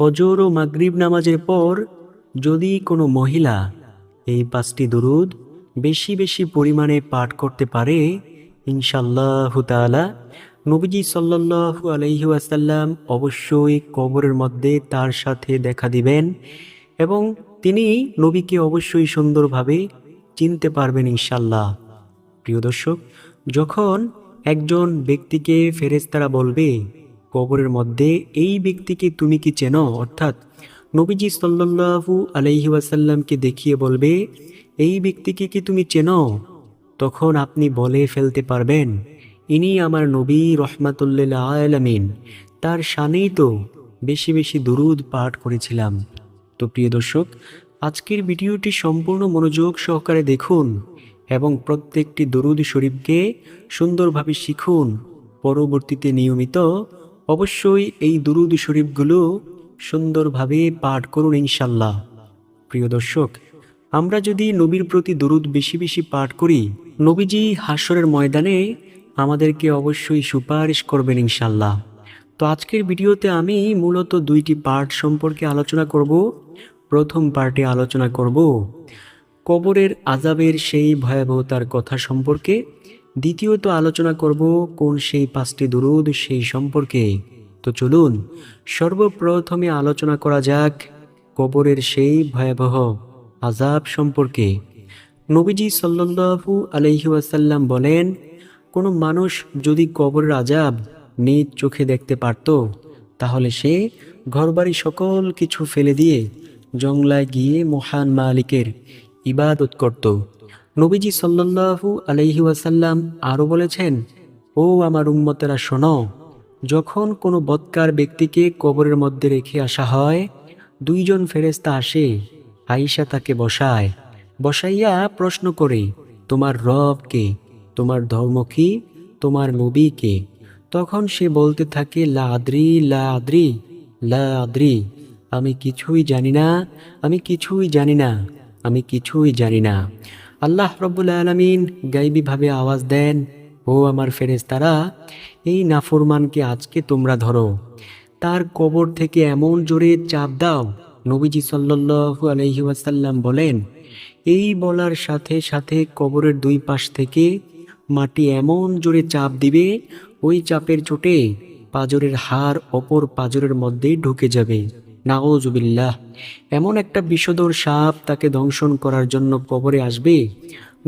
ফজর ও মাগরিব নামাজের পর যদি কোনো মহিলা এই 5টি দুরুদ বেশি বেশি পরিমাণে পাঠ করতে পারে, ইনশাআল্লাহু তাআলা নবীজি সাল্লাল্লাহু আলাইহি ওয়াসাল্লাম অবশ্যই কবরের মধ্যে তার সাথে দেখা দিবেন এবং তিনি নবীকে অবশ্যই সুন্দরভাবে চিনতে পারবেন ইনশাআল্লাহ। প্রিয় দর্শক, যখন একজন ব্যক্তিকে ফেরেশতারা বলবে কবরের মধ্যে, এই ব্যক্তিকে তুমি কি চেনো, অর্থাৎ নবীজি সাল্লাল্লাহু আলাইহি ওয়াসাল্লামকে দেখিয়ে বলবে এই ব্যক্তিকে কি তুমি চেনো, তখন আপনি বলে ফেলতে পারবেন ইনি আমার নবী রহমাতুল্লিল আলামিন, তার শানেই তো বেশি বেশি দুরুদ পাঠ করেছিলাম। তো প্রিয় দর্শক, আজকের ভিডিওটি সম্পূর্ণ মনোযোগ সহকারে দেখুন এবং প্রত্যেকটি দরুদ শরীফকে সুন্দরভাবে শিখুন। পরবর্তীতে নিয়মিত অবশ্যই এই দরুদ শরীফগুলো সুন্দরভাবে পাঠ করুন ইনশাল্লাহ। প্রিয় দর্শক, আমরা যদি নবীর প্রতি দরুদ বেশি বেশি পাঠ করি, নবীজি হাশরের ময়দানে আমাদেরকে অবশ্যই সুপারিশ করবেন ইনশাল্লাহ। তো আজকের ভিডিওতে আমি মূলত 2টি পার্ট সম্পর্কে আলোচনা করব। প্রথম পার্টে আলোচনা করব কবরের আযাবের সেই ভয়াবহতার কথা সম্পর্কে, দ্বিতীয়ত আলোচনা করব কোন সেই 5টি দুরুদ সেই সম্পর্কে। তো চলুন সর্বপ্রথমে আলোচনা করা যাক কবরের সেই ভয়াবহ আযাব সম্পর্কে। নবীজি সাল্লাল্লাহু আলাইহি ওয়াসাল্লাম বলেন, কোনো মানুষ যদি কবরের আযাব নিজ চোখে দেখতে পারত, তাহলে সে ঘরবাড়ি সকল কিছু ফেলে দিয়ে জংলায় গিয়ে মহান মালিকের ইবাদত করত। নবীজি সাল্লাল্লাহু আলাইহি ওয়াসাল্লাম আরও বলেছেন, ও আমার উম্মতেরা শোনো, যখন কোনো বদকার ব্যক্তিকে কবরের মধ্যে রেখে আসা হয়, 2জন ফেরেশতা আসে, আয়েশা তাকে বসাইয়া প্রশ্ন করে, তোমার রব কে, তোমার ধর্ম কি, তোমার নবী কে? তখন সে বলতে থাকে, লা আদ্রি লা আদ্রি লা আদ্রি, আমি কিছুই জানি না, আমি কিছুই জানি না, আমি কিছুই জানি না। আল্লাহ রব্বুল আলামিন গায়বীভাবে আওয়াজ দেন, ও আমার ফেরেশতারা, এই নাফরমানকে আজকে তোমরা ধরো, তার কবর থেকে এমন জোরে চাপ দাও। নবীজি সাল্লাল্লাহু আলাইহি ওয়াসাল্লাম বলেন, এই বলার সাথে সাথে কবরের 2 পাশ থেকে মাটি এমন জোরে চাপ দিবে, ওই চাপের চোটে পাঁজরের হাড় অপর পাঁজরের মধ্যে ঢুকে যাবে। নাউজুবিল্লাহ। এমন একটা বিষধর সাপ তাকে দংশন করার জন্য কবরে আসবে।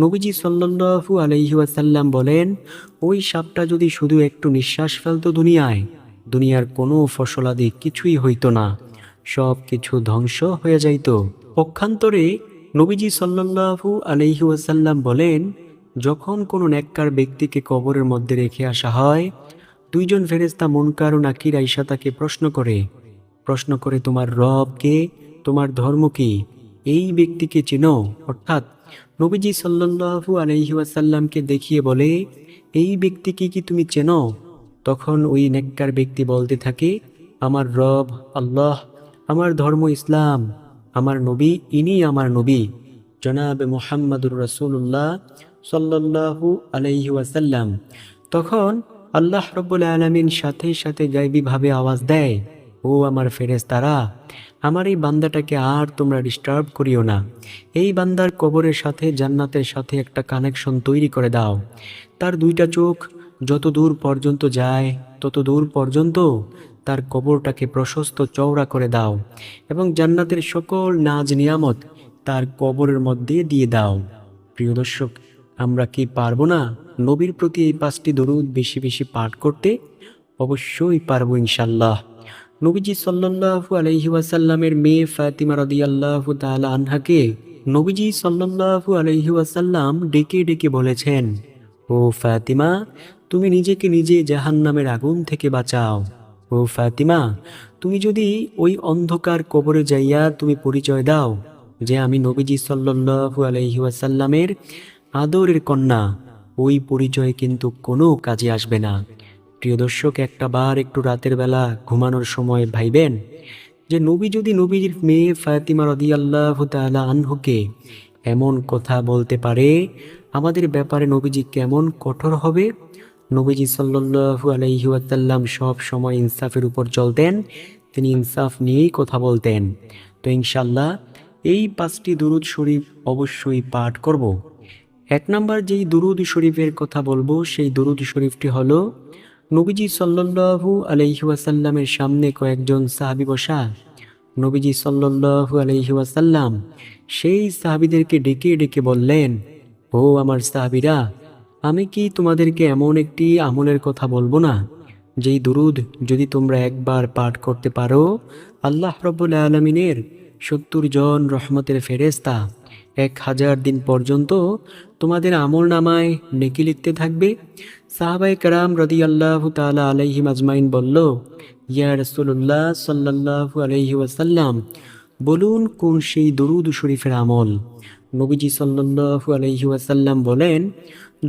নবীজি সাল্লাল্লাহু আলাইহি ওয়াসাল্লাম বলেন, ওই সাপটা যদি শুধু একটু নিঃশ্বাস ফেলতো দুনিয়ার কোনো ফসলাদি কিছুই হইতো না, সব কিছু ধ্বংস হয়ে যাইত। পক্ষান্তরে নবীজি সাল্লাল্লাহু আলাইহি ওয়াসাল্লাম বলেন, যখন কোনো নেককার ব্যক্তিকে কবরের মধ্যে রেখে আসা হয়, 2জন ফেরেশতা মুনকার ও নাকির আয়েশা তাকে প্রশ্ন করে তোমার রব কে, তোমার ধর্ম কি, এই ব্যক্তিকে চেনো? অর্থাৎ নবীজি সাল্লাল্লাহু আলাইহি ওয়াসাল্লামকে দেখিয়ে বলে, এই ব্যক্তিকে কি তুমি চেনো? তখন ওই নেককার ব্যক্তি বলতে থাকে, আমার রব আল্লাহ, আমার ধর্ম ইসলাম, আমার নবী ইনি আমার নবী জনাব মুহাম্মাদুর রাসূলুল্লাহ সাল্লাল্লাহু আলাইহি ওয়াসাল্লাম। তখন আল্লাহ রব্বুল আলামিন সাথে সাথে গায়বীভাবে আওয়াজ দেয়, ও আমার ফেরেশতারা, আমার এই বান্দাটাকে আর তোমরা ডিস্টার্ব করিও না। এই বান্দার কবরের সাথে জান্নাতের সাথে একটা কানেকশন তৈরি করে দাও। তার 2টা চোখ যত দূর পর্যন্ত যায় তত দূর পর্যন্ত তার কবরটাকে প্রশস্ত চওড়া করে দাও এবং জান্নাতের সকল নাজ নিয়ামত তার কবরের মধ্যে দিয়ে দাও। প্রিয় দর্শক, আমরা কি পারবো না নবীর প্রতি এই 5টি দরুদ বেশি বেশি পাঠ করতে? অবশ্যই পারবো ইনশাল্লাহ। নবীজি সাল্লাল্লাহু আলাইহি ওয়াসাল্লামের মেয়ে ফাতিমা রাদিয়াল্লাহু তাআলা আনহাকে নবীজি সাল্লাল্লাহু আলাইহি ওয়াসাল্লাম ডেকে ডেকে বলেছেন, ও ফাতিমা, তুমি নিজেকে নিজে জাহান্নামের আগুন থেকে বাঁচাও। ও ফাতিমা, তুমি যদি ওই অন্ধকার কবরে যাইয়া তুমি পরিচয় দাও যে আমি নবীজি সাল্লাল্লাহু আলাইহি ওয়াসাল্লামের আদরের কন্যা, ওই পরিচয় কিন্তু কোনো কাজে আসবে না। প্রিয় দর্শক, একটু রাতের বেলা ঘুমানোর সময় ভাইবেন যে নবী যদি নবীর মেয়ে ফাতিমা রাদিয়াল্লাহু তাআলা আনহুকে এমন কথা বলতে পারে, আমাদের ব্যাপারে নবীজি কেমন কঠোর হবে। নবীজি সাল্লাল্লাহু আলাইহি ওয়াসাল্লাম সব সময় ইনসাফের উপর চলতেন, তিনি ইনসাফ নিয়েই কথা বলতেন। তো ইনশাল্লাহ এই 5টি দুরুদ শরীফ অবশ্যই পাঠ করব। 1 নম্বর যেই দুরুদ শরীফের কথা বলবো সেই দুরুদ শরীফটি হলো, নবীজি সাল্লাল্লাহু আলাইহি ওয়াসাল্লামের সামনে কয়েকজন সাহাবী বসা। নবীজি সাল্লাল্লাহু আলাইহি ওয়াসাল্লাম সেই সাহাবীদেরকে ডেকে ডেকে বললেন, ও আমার সাহাবীরা, আমি কি তোমাদেরকে এমন একটি আমলের কথা বলবো না, যেই দুরুদ যদি তোমরা একবার পাঠ করতে পারো, আল্লাহ রাব্বুল আলামিনের 70 জন রহমতের ফেরেশতা 1000 দিন পর্যন্ত তোমাদের আমল নামায় নেকি লিখতে থাকবে। সাহাবায়ে কেরাম রাদিয়াল্লাহু তাআলা আলাইহিম আজমাইন বলল, ইয়া রাসূলুল্লাহ সাল্লাল্লাহু আলাইহি ওয়াসাল্লাম, বলুন কোন সেই দরুদ শরীফের আমল? নবীজি সাল্লাল্লাহু আলাইহি ওয়াসাল্লাম বলেন,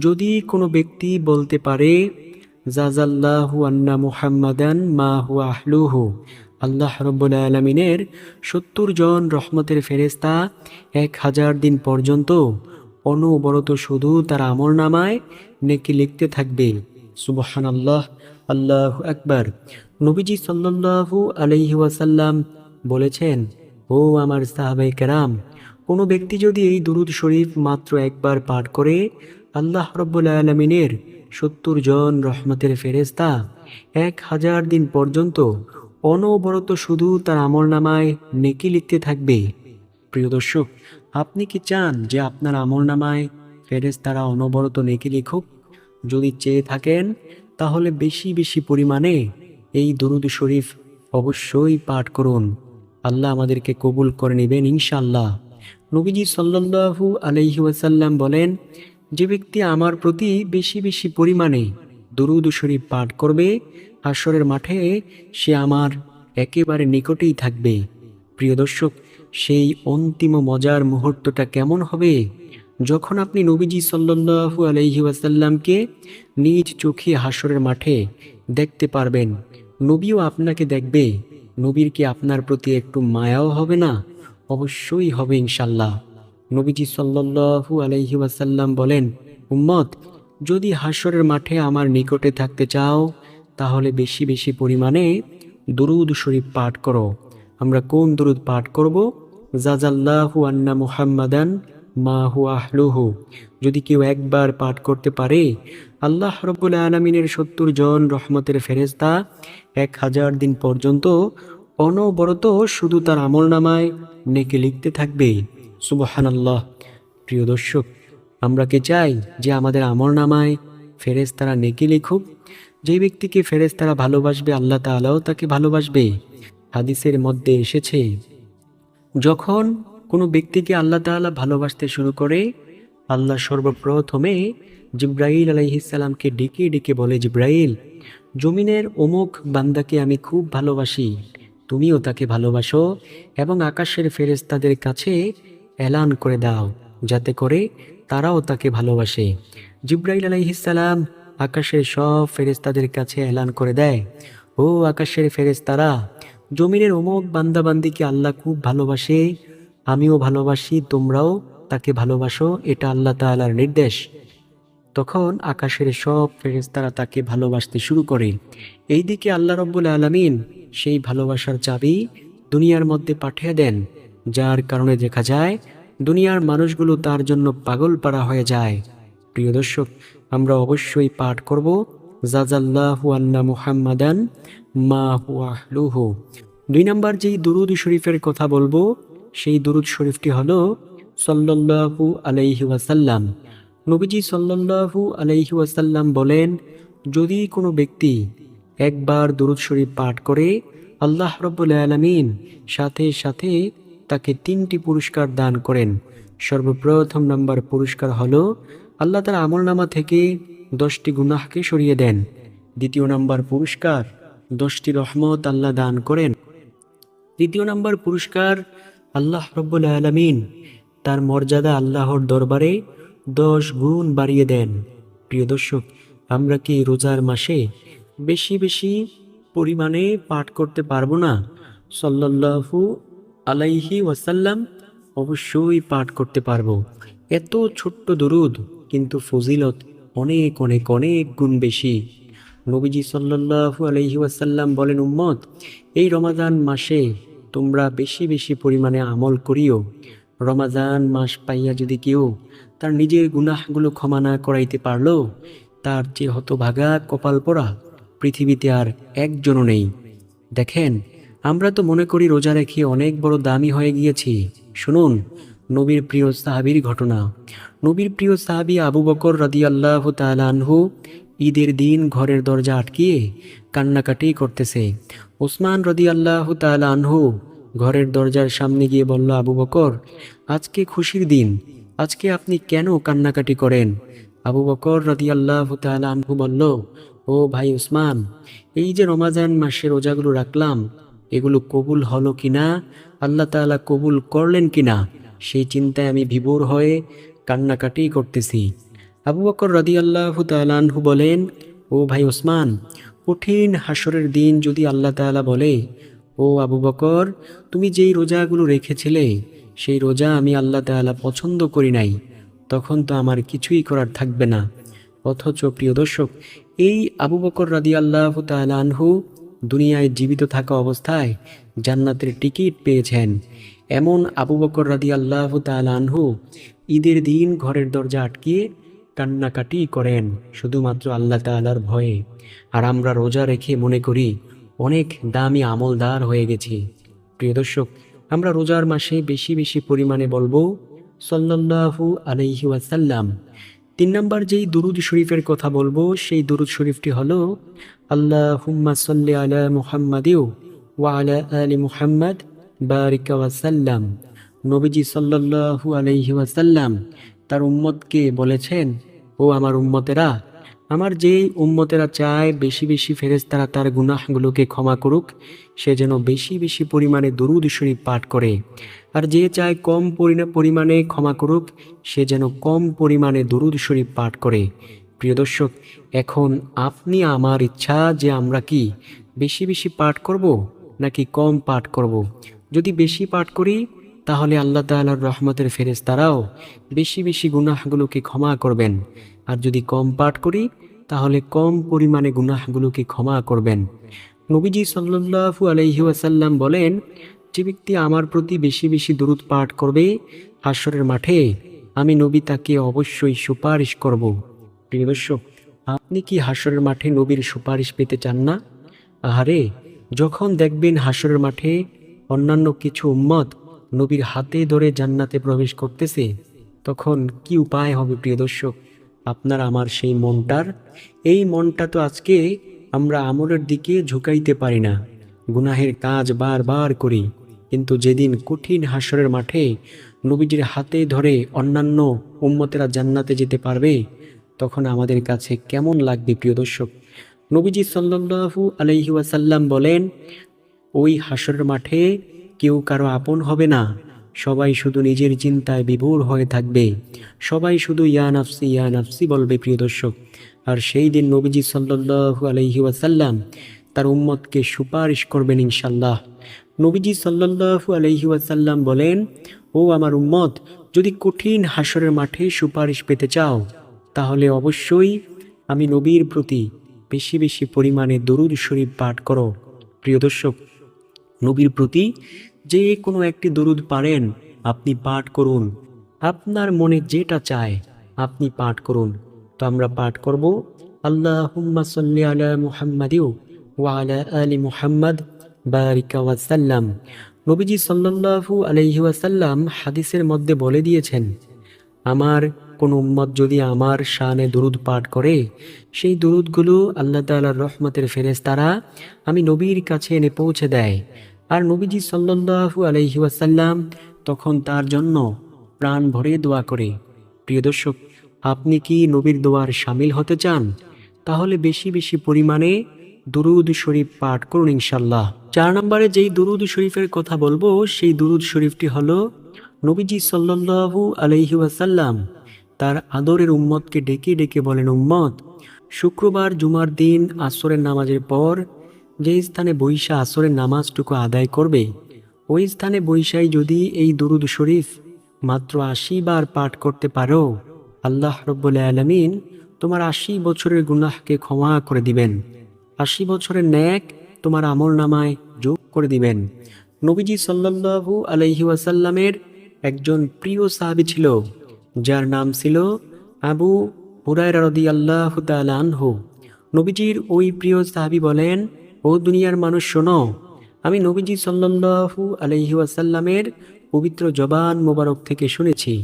যদি কোনো ব্যক্তি বলতে পারে, জাযাল্লাহু আন্না মুহাম্মাদান মা হুয়া আহলুহু, আল্লাহ রাব্বুল আলামিনের 70 জন রহমতের ফেরেশতা 1000 দিন পর্যন্ত অনবরত শুধু তার আমল নামায় নেকি লিখতে থাকবে। সুবহানাল্লাহ, আল্লাহু আকবার। নবীজি সাল্লাল্লাহু আলাইহি ওয়াসাল্লাম বলেছেন, ও আমার সাহাবায়ে কেরাম, কোনো ব্যক্তি যদি এই দুরুদ শরীফ মাত্র একবার পাঠ করে, আল্লাহ রাব্বুল আলামিনের 70 জন রহমতের ফেরেশতা 1000 দিন পর্যন্ত অনবরত শুধু তার আমল নামায় নেকি লিখতে থাকবে। প্রিয় দর্শক, আপনি কি চান যে আপনার আমল নামায় ফেরেশতারা অনবরত নেকি লিখুক? যদি চেয়ে থাকেন তাহলে বেশি বেশি পরিমাণে এই দুরুদ শরীফ অবশ্যই পাঠ করুন। আল্লাহ আমাদেরকে কবুল করে নেবেন ইনশাআল্লাহ। নবীজি সাল্লাল্লাহু আলাইহি ওয়াসাল্লাম বলেন, যে ব্যক্তি আমার প্রতি বেশি বেশি পরিমাণে দুরুদ শরীফ পাঠ করবে, হাশরের মাঠে সে আমার একেবারে নিকটেই থাকবে। প্রিয় দর্শক, সেই অন্তিম মজার মুহূর্তটা কেমন হবে যখন আপনি নবীজি সাল্লাল্লাহু আলাইহি ওয়াসাল্লামকে নিজ চোখে হাশরের মাঠে দেখতে পারবেন, নবীও আপনাকে দেখবে। নবীর কি আপনার প্রতি একটু মায়াও হবে না? অবশ্যই হবে ইনশাল্লাহ। নবীজি সাল্লাল্লাহু আলাইহি ওয়াসাল্লাম বলেন, উম্মত, যদি হাশরের মাঠে আমার নিকটে থাকতে চাও তাহলে বেশি বেশি পরিমাণে দুরুদ শরীফ পাঠ করো। আমরা কোন দুরুদ পাঠ করব? জাযাল্লাহু আন্না মুহাম্মাদান মা হুয়া আহলুহু। যদি কেউ একবার পাঠ করতে পারে, আল্লাহ রাব্বুল আলামিনের 70 জন রহমতের ফেরেশতা 1000 দিন পর্যন্ত অনবরত শুধু তার আমল নামায় নেকি লিখতে থাকবে। সুবহানাল্লাহ। প্রিয় দর্শক, আমরা কি চাই যে আমাদের আমল নামায় ফেরেশতারা নেকি লিখুক? যে ব্যক্তিকে ফেরেশতারা ভালোবাসবে, আল্লাহ তাআলাও তাকে ভালোবাসবে। হাদিসের মধ্যে এসেছে, যখন কোনো ব্যক্তিকে আল্লাহ তাআলা ভালোবাসতে শুরু করে, আল্লাহ সর্বপ্রথমে জিব্রাইল আলাইহিস সালামকে ডেকে ডেকে বলে, জিব্রাইল, জমিনের অমুক বান্দাকে আমি খুব ভালোবাসি, তুমিও তাকে ভালোবাসো এবং আকাশের ফেরেশতাদের কাছে এলান করে দাও যাতে করে তারাও তাকে ভালোবাসে। জিব্রাইল আলাইহিস সালাম আকাশের সব ফেরেশতাদের কাছে এলান করে দেয়, ও আকাশের ফেরেশতারা, জমিনের অমুক বান্দাবান্দিকে আল্লাহ খুব ভালোবাসে, আমিও ভালোবাসি, তোমরাও তাকে ভালোবাসো, এটা আল্লাহ তাআলার নির্দেশ। তখন আকাশের সব ফেরেশতারা তাকে ভালোবাসতে শুরু করে। এইদিকে আল্লাহ রাব্বুল আলামিন সেই ভালোবাসার চাবি দুনিয়ার মধ্যে পাঠিয়ে দেন, যার কারণে দেখা যায় দুনিয়ার মানুষগুলো তার জন্য পাগল পারা হয়ে যায়। প্রিয় দর্শক, আমরা অবশ্যই পাঠ করব জাযাল্লাহু আন্না মুহাম্মাদান মা হুয়া আহলুহু। 2 নম্বর যেই দুরুদ শরীফের কথা বলবো সেই দুরুদ শরীফটি হলো সাল্লাল্লাহু আলাইহি ওয়াসাল্লাম। নবীজি সাল্লাল্লাহু আলাইহি ওয়াসাল্লাম বলেন, যদি কোনো ব্যক্তি একবার দুরুদ শরীফ পাঠ করে, আল্লাহ রাব্বুল আলামিন সাথে সাথে তাকে 3টি পুরস্কার দান করেন। সর্বপ্রথম নাম্বার পুরস্কার হলো আল্লাহ তার আমলনামা থেকে 10টি গুনাহকে সরিয়ে দেন। দ্বিতীয় নাম্বার পুরস্কার 10টি রহমত আল্লাহ দান করেন। তৃতীয় নাম্বার পুরস্কার, আল্লাহ রাব্বুল আলামিন তার মর্যাদা আল্লাহর দরবারে 10 গুণ বাড়িয়ে দেন। প্রিয় দর্শক, আমরা কি রোজার মাসে বেশি বেশি পরিমাণে পাঠ করতে পারবো না? সাল্লাল্লাহু আলাইহি ওয়াসাল্লাম অবশ্যই পাঠ করতে পারবো। এত ছোট্ট দরুদ কিন্তু ফজিলত অনেক অনেক অনেক গুণ বেশি। নবীজি সাল্লাল্লাহু আলাইহি ওয়াসাল্লাম বলেন, উম্মত, এই রমাদান মাসে তোমরা বেশি বেশি পরিমাণে আমল করিও। রমাদান মাস পাইয়া যদি কেউ তার নিজের গুনাহগুলো ক্ষমা না করাইতে পারলো, তার যে হতভাগা কপাল পোড়া পৃথিবীতে আর একজনও নেই। দেখেন, আমরা তো মনে করি রোজা রেখে অনেক বড় দামি হয়ে গিয়েছি। শুনুন নবীর প্রিয় সাহাবীর ঘটনা। নবীর প্রিয় সাহাবী আবু বকর রাদিয়াল্লাহু তাআলা আনহু ঈদের দিন ঘরের দরজা আটকিয়ে কান্নাকাটি করতেছে। ওসমান রাদিয়াল্লাহু তাআলা আনহু ঘরের দরজার সামনে গিয়ে বলল, আবু বকর, আজকে খুশির দিন, আজকে আপনি কেন কান্নাকাটি করেন? আবু বকর রাদিয়াল্লাহু তাআলা আনহু বলল, ও ভাই ওসমান, এই যে রমাজান মাসে রোজাগুলো রাখলাম, এগুলো কবুল হলো কিনা, আল্লাহ তাআলা কবুল করলেন কিনা, সেই চিন্তায় আমি বিভোর হয়ে কান্নাকাটি করতেছি। আবু বকর রাদিয়াল্লাহু তাআলা আনহু বলেন, ও ভাই ওসমান, কঠিন হাসরের দিন যদি আল্লাহ তাআলা বলে, ও আবু বকর, তুমি যেই রোজাগুলো রেখেছিলে সেই রোজা আমি আল্লাহ তাআলা পছন্দ করি নাই, তখন তো আমার কিছুই করার থাকবে না। অথচ প্রিয় দর্শক, এই আবু বকর রাদিয়াল্লাহু তাআলা আনহু দুনিয়ায় জীবিত থাকা অবস্থায় জান্নাতের টিকিট পেয়েছেন। এমন আবু বকর রাদিয়াল্লাহু তাআলা আনহু ঈদের দিন ঘরের দরজা আটকিয়ে কান্নাকাটি করেন শুধুমাত্র আল্লাহ তাআলার ভয়ে। আর আমরা রোজা রেখে মনে করি অনেক দামি আমলদার হয়ে গেছি। প্রিয় দর্শক, আমরা রোজার মাসে বেশি বেশি পরিমাণে বলবো সাল্লাল্লাহু আলাইহি ওয়াসাল্লাম। 3 নম্বর যেই দুরুদ শরীফের কথা বলবো সেই দুরুদ শরীফটি হলো আল্লাহুম্মা সাল্লি আলা মুহাম্মাদিও ওয়া আলা আলি মুহাম্মাদ বারিক ওয়াসাল্লাম। নবীজি সাল্লাল্লাহু আলাইহি ওয়াসাল্লাম তার উম্মতকে বলেছেন, ও আমার উম্মতেরা, আমার যেই উম্মতেরা চায় বেশি বেশি ফেরেশতারা তার গুনাহগুলোকে ক্ষমা করুক, সে যেন বেশি বেশি পরিমাণে দুরূদ শরীফ পাঠ করে। আর যে চায় কম পরিমাণে ক্ষমা করুক, সে যেন কম পরিমাণে দুরূদ শরীফ পাঠ করে। প্রিয় দর্শক, এখন আপনি আমার ইচ্ছা যে আমরা কি বেশি বেশি পাঠ করব নাকি কম পাঠ করব। যদি বেশি পাঠ করি তাহলে আল্লাহ তাআলার রহমতের ফেরেশতারাও বেশি বেশি গুনাহগুলোকে ক্ষমা করবেন। আর যদি কম পাঠ করি তাহলে কম পরিমাণে গুনাহগুলোকে ক্ষমা করবেন। নবীজি সাল্লাল্লাহু আলাইহি ওয়াসাল্লাম বলেন, যে ব্যক্তি আমার প্রতি বেশি বেশি দরুদ পাঠ করবে, হাশরের মাঠে আমি নবী তাকে অবশ্যই সুপারিশ করব। প্রিয় দর্শক, আপনি কি হাশরের মাঠে নবীর সুপারিশ পেতে চান না? আহারে, যখন দেখবেন হাশরের মাঠে অন্যান্য কিছু উম্মত নবীর হাতে ধরে জান্নাতে প্রবেশ করতেছে, তখন কি উপায় হবে প্রিয় দর্শক? আপনার আমার সেই মনটার, এই মনটা তো আজকে আমরা আমলের দিকে ঝুঁকাইতে পারি না, গুনাহের কাজ বারবার করি। কিন্তু যেদিন কঠিন হাশরের মাঠে নবীজির হাতে ধরে অন্যান্য উম্মতেরা জান্নাতে যেতে পারবে, তখন আমাদের কাছে কেমন লাগবে প্রিয় দর্শক? নবীজি সাল্লাল্লাহু আলাইহি ওয়াসাল্লাম বলেন, ওই হাশরের মাঠে কেউ কারো আপন হবে না, সবাই শুধু নিজের চিন্তায় বিভোর হয়ে থাকবে, সবাই শুধু ইয়া নাফসি বলবে প্রিয় দর্শক। আর সেই দিন নবীজি সাল্লাল্লাহু আলাইহি ওয়াসাল্লাম তার উম্মতকে সুপারিশ করবেন ইনশাল্লাহ। নবীজি সাল্লাল্লাহু আলাইহি ওয়াসাল্লাম বলেন, ও আমার উম্মত, যদি কঠিন হাশরের মাঠে সুপারিশ পেতে চাও তাহলে অবশ্যই আমি নবীর প্রতি বেশি বেশি পরিমাণে দরুদ শরীফ পাঠ করো। প্রিয় দর্শক, নবীর প্রতি যে কোনো একটি দরুদ পারেন আপনি পাঠ করুন, আপনার মনে যেটা চায় আপনি পাঠ করুন। তো আমরা পাঠ করব আল্লাহুম্মা সাল্লি আলা মুহাম্মাদিও ওয়া আলা আলি মুহাম্মাদ বারিক ওয়াসাল্লাম। নবীজি সাল্লাল্লাহু আলাইহি ওয়াসাল্লাম হাদিসের মধ্যে বলে দিয়েছেন, আমার কোন উম্মত যদি আমার শানে দুরুদ পাঠ করে, সেই দুরুদগুলো আল্লাহ তাআলার রহমতের ফেরেশতারা আমি নবীর কাছে এনে পৌঁছে দেয়। আর নবীজি সাল্লাল্লাহু আলাইহি ওয়াসাল্লাম তখন তার জন্য প্রাণ ভরে দোয়া করে। প্রিয় দর্শক, আপনি কি নবীর দোয়ার শামিল হতে চান? তাহলে বেশি বেশি পরিমাণে দুরুদ শরীফ পাঠ করুন ইনশাল্লাহ। 4 নম্বরে যেই দুরুদ শরীফের কথা বলবো সেই দুরুদ শরীফটি হলো, নবীজি সাল্লাল্লাহু আলাইহি ওয়াসাল্লাম তার আদরের উম্মতকে ডেকে ডেকে বলেন, উম্মত, শুক্রবার জুমার দিন আসরের নামাজের পর যে স্থানে বৈশা আসরের নামাজটুকু আদায় করবে, ওই স্থানে বৈশাই যদি এই দুরুদ শরীফ মাত্র 80 বার পাঠ করতে পারো, আল্লাহ রাব্বুল আলামিন তোমার 80 বছরের গুনাহকে ক্ষমা করে দিবেন। 80 বছরের ন্যাক তোমার আমল নামায় যোগ করে দিবেন। নবীজি সাল্লাল্লাহু আলাইহি ওয়াসাল্লামের একজন প্রিয় সাহাবী ছিল, যার নাম ছিল আবু হুরায়রা রাদিয়াল্লাহু তাআলা আনহু। নবীজির ওই প্রিয় সাহাবী বলেন, ও দুনিয়ার মানুষ শোনো, আমি নবীজি সাল্লাল্লাহু আলাইহি ওয়াসাল্লামের পবিত্র জবান মোবারক থেকে শুনেছি,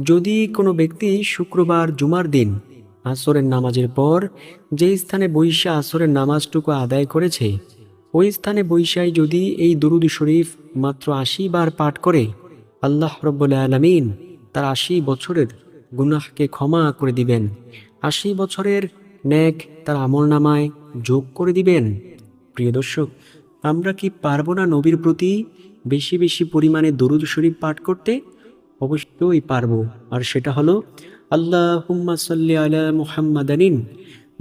যদি কোনো ব্যক্তি শুক্রবার জুমার দিন আসরের নামাজের পর যে স্থানে বৈশা আসরের নামাজটুকু আদায় করেছে, ওই স্থানে বৈশায় যদি এই দুরূদ শরীফ মাত্র 80 বার পাঠ করে, আল্লাহ রাব্বুল আলামিন তার 80 বছরের গুনাহকে ক্ষমা করে দিবেন, 80 বছরের নেক তার আমলনামায় যোগ করে দিবেন। প্রিয় দর্শক, আমরা কি পারবো না নবীর প্রতি বেশি বেশি পরিমাণে দরুদ শরীফ পাঠ করতে? অবশ্যই পারবো। আর সেটা হলো আল্লাহুম্মা সাল্লি আলা মুহাম্মাদানিন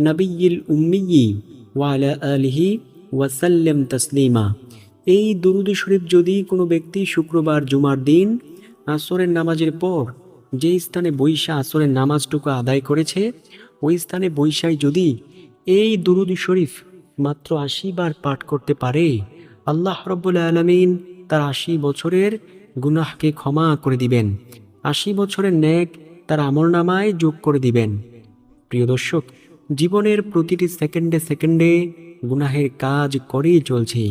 নাবিয়্যিল উম্মিয়্যি ওয়া আলা আলিহি ওয়া সাল্লাম তাসলিমা। এই দরুদ শরীফ যদি কোনো ব্যক্তি শুক্রবার জুমার দিন আসরের নামাজের পর যে স্থানে বৈশা আসরের নামাজটুকু আদায় করেছে, ওই স্থানে বৈশায় যদি এই দরুদ শরীফ মাত্র 80 বার পাঠ করতে পারে, আল্লাহ রাব্বুল আলামিন তার 80 বছরের গুনাহকে ক্ষমা করে দিবেন, 80 বছরের নেক তার আমলনামায় যোগ করে দিবেন। প্রিয় দর্শক, জীবনের প্রতিটি সেকেন্ডে সেকেন্ডে গুনাহের কাজ করেই চলছে।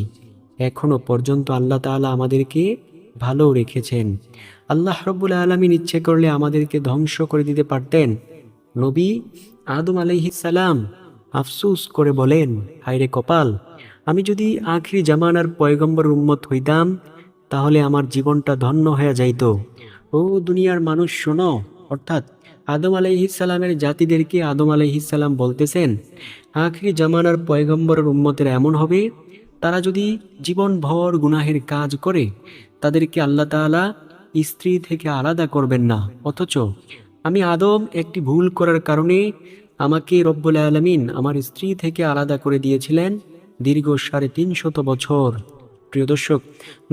এখনো পর্যন্ত আল্লাহ তাআলা আমাদেরকে ভালো রেখেছেন। আল্লাহ রাব্বুল আলামিন ইচ্ছে করলে আমাদেরকে ধ্বংস করে দিতে পারতেন। নবী আদম আলাইহিস সালাম আফসোস করে বলেন, হায়রে কপাল, আমি যদি আখিরি জামানার পয়গম্বর উম্মত হইতাম, তাহলে আমার জীবনটা ধন্য হয়ে যাইত। ও দুনিয়ার মানুষ শোনো, অর্থাৎ আদম আলাইহিস সালামের জাতিদেরকে আদম আলাইহিস সালাম বলতেছেন, আখিরি জামানার পয়গম্বরের উম্মতের এমন হবে, তারা যদি জীবনভর গুনাহের কাজ করে, তাদেরকে আল্লাহ তাআলা স্ত্রী থেকে আলাদা করবেন না। অথচ আমি আদম একটি ভুল করার কারণে আমাকে রব্বুল আলামিন আমার স্ত্রী থেকে আলাদা করে দিয়েছিলেন দীর্ঘ 350 বছর। প্রিয় দর্শক,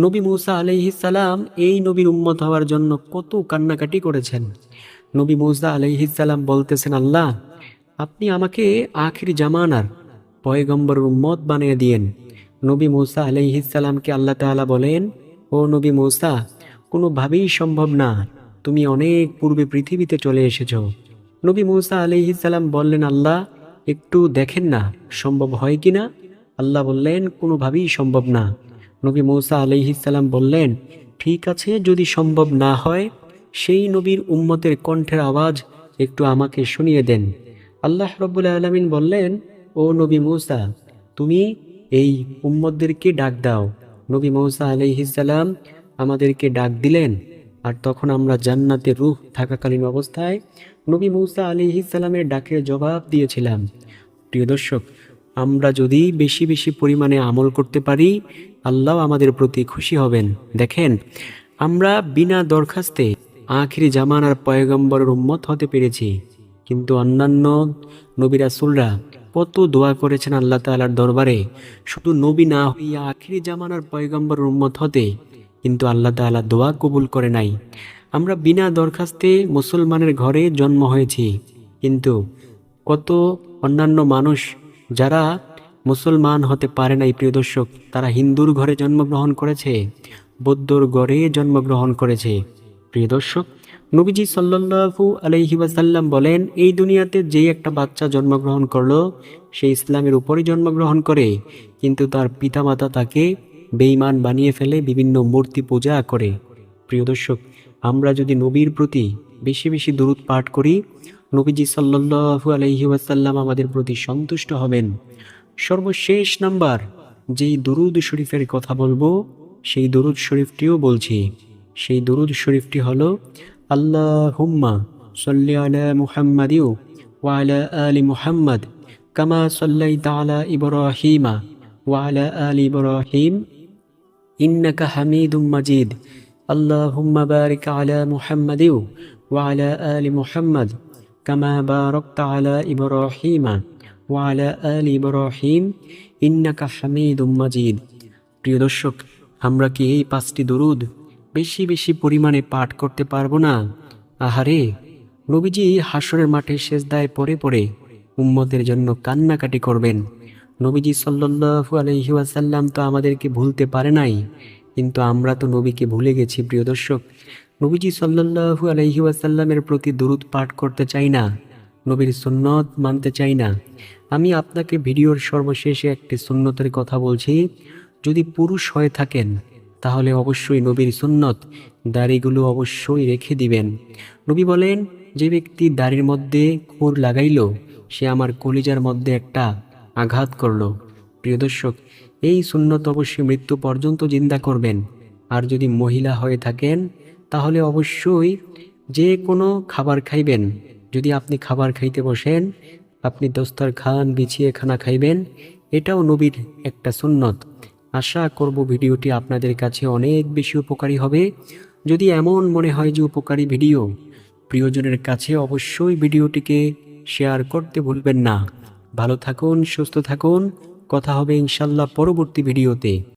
নবী মূসা আলাইহিস সালাম এই নবীর উম্মত হওয়ার জন্য কত কান্নাকাটি করেছেন। নবী মূসা আলাইহিস সালাম বলতেছেন, আল্লাহ, আপনি আমাকে আখির জামানার পয়গম্বরের উম্মত বানিয়ে দিয়েন। নবী মূসা আলাইহিস সালামকে আল্লাহ তাআলা বলেন, ও নবী মূসা, কোনোভাবেই সম্ভব না, তুমি অনেক পূর্বে পৃথিবীতে চলে এসেছো। নবী মূসা আলাইহিস সালাম বললেন, আল্লাহ, একটু দেখেন না সম্ভব হয় কিনা। আল্লাহ বললেন, কোনোভাবেই সম্ভব না। নবী মূসা আলাইহিস সালাম বললেন, ঠিক আছে, যদি সম্ভব না হয়, সেই নবীর উম্মতের কণ্ঠের আওয়াজ একটু আমাকে শুনিয়ে দেন। আল্লাহ রাব্বুল আলামিন বললেন, ও নবী মূসা, তুমি এই উম্মতদেরকে ডাক দাও। নবী মূসা আলাইহিস সালাম আমাদেরকে ডাক দিলেন, আর তখন আমরা জান্নাতে রূহ থাকাকালীন অবস্থায় নবী মূসা আলাইহিস সালামের ডাকের জবাব দিয়েছিলাম। প্রিয় দর্শক, আমরা যদি বেশি বেশি পরিমাণে আমল করতে পারি, আল্লাহ আমাদের প্রতি খুশি হবেন। দেখেন, আমরা বিনা দরখাস্তে আখিরি জামানার পয়গম্বরের উম্মত হতে পেরেছি, কিন্তু অন্যান্য নবী রাসূলরা কত দোয়া করেছেন আল্লাহ তাআলার দরবারে শুধু নবী না হইয়া আখিরি জামানার পয়গম্বরের উম্মত হতে, কিন্তু আল্লাহ তাআলা দোয়া কবুল করে নাই। আমরা বিনা দরখাস্তে মুসলমানের ঘরে জন্ম হয়েছি, কিন্তু কত অন্যান্য মানুষ যারা মুসলমান হতে পারে নাই, প্রিয় দর্শক, তারা হিন্দুর ঘরে জন্মগ্রহণ করেছে, বৌদ্ধর ঘরে জন্মগ্রহণ করেছে। প্রিয় দর্শক, নবীজি সাল্লাল্লাহু আলাইহি ওয়াসাল্লাম বলেন, এই দুনিয়াতে যে একটা বাচ্চা জন্মগ্রহণ করলো, সে ইসলামের উপরই জন্মগ্রহণ করে, কিন্তু তার পিতামাতা তাকে বেঈমান বানিয়ে ফেলে, বিভিন্ন মূর্তি পূজা করে। প্রিয় দর্শক, আমরা যদি নবীর প্রতি বেশি বেশি দরুদ পাঠ করি, নবীজি সাল্লাল্লাহু আলাইহি ওয়াসাল্লাম আমাদের প্রতি সন্তুষ্ট হবেন। সর্বশেষ নাম্বার যেই দরুদ শরীফের কথা বলবো, সেই দরুদ শরীফটিও বলছি। সেই দরুদ শরীফটি হলো আল্লাহুম্মা সাল্লি আলা মুহাম্মাদিউ ওয়া আলা আলি মুহাম্মাদ কামা সাল্লাইতা আলা ইব্রাহিমা ওয়া আলা আলি ইব্রাহিম ইন্নাকা হামিদুম মাজিদ। আল্লাহুম্মা বারিক আলা মুহাম্মাদিউ ওয়া আলা আলি মুহাম্মাদ কামা বারাকতা আলা ইব্রাহিমা ওয়া আলা আলি ইব্রাহিম ইন্নাকা হামিদুম মাজিদ। প্রিয় দর্শক, আমরা কি এই 5টি দরুদ বেশি বেশি পরিমাণে পাঠ করতে পারবো না? আহারে, নবীজি হাসরের মাঠে সেজদায় পড়ে পড়ে উম্মতের জন্য কান্নাকাটি করবেন। নবীজি সাল্লাল্লাহু আলাইহি ওয়াসাল্লাম তো আমাদেরকে ভুলতে পারে নাই, কিন্তু আমরা তো নবীকে ভুলে গেছি। প্রিয় দর্শক, নবীজি সাল্লাল্লাহু আলাইহি ওয়াসাল্লামের প্রতি দরুদ পাঠ করতে চাই না, নবীর সুন্নত মানতে চাই না। আমি আপনাকে ভিডিওর সর্বশেষে একটি সুন্নতের কথা বলছি। যদি পুরুষ হয়ে থাকেন তাহলে অবশ্যই নবীর সুন্নত দাড়িগুলো অবশ্যই রেখে দিবেন। নবী বলেন, যে ব্যক্তি দাড়ির মধ্যে খুর লাগাইল সে আমার কলিজার মধ্যে একটা আঘাত করলো। প্রিয় দর্শক, এই সুন্নত অবশ্যই মৃত্যু পর্যন্ত জিন্দা করবেন। আর যদি মহিলা হয়ে থাকেন তাহলে অবশ্যই যে কোনো খাবার খাইবেন। যদি আপনি খাবার খাইতে বসেন, আপনি দস্তরখান বিছিয়ে খানা খাইবেন, এটাও নবীর একটা সুন্নত। আশা করব ভিডিওটি আপনাদের কাছে অনেক বেশি উপকারী হবে। যদি এমন মনে হয় যে উপকারী ভিডিও, প্রিয়জনের কাছে অবশ্যই ভিডিওটিকে শেয়ার করতে ভুলবেন না। ভালো থাকুন, সুস্থ থাকুন। কথা হবে ইনশাল্লাহ পরবর্তী ভিডিওতে।